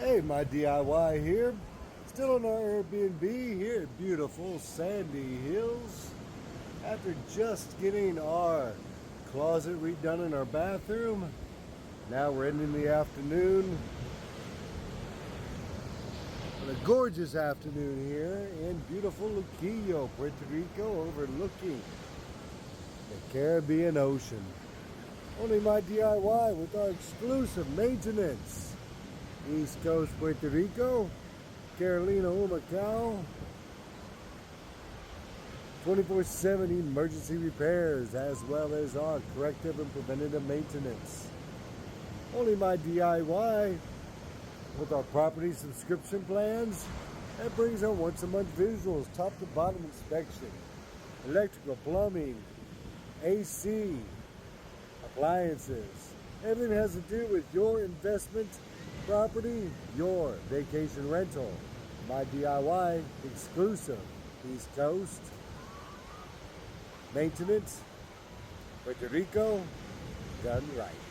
Hey, my DIY here. Still in our Airbnb here at beautiful Sandy Hills. After just getting our closet redone in our bathroom, now we're ending the afternoon. On a gorgeous afternoon here in beautiful Luquillo, Puerto Rico, overlooking the Caribbean Ocean. Only my DIY with our exclusive maintenance. East Coast Puerto Rico, Carolina, Humacao, 24/7 emergency repairs, as well as our corrective and preventative maintenance. Only my DIY with our property subscription plans. That brings our once a month visuals, top to bottom inspection, electrical, plumbing, AC, appliances. Everything has to do with your investment property, your vacation rental. My DIY exclusive East Coast maintenance, Puerto Rico, done right.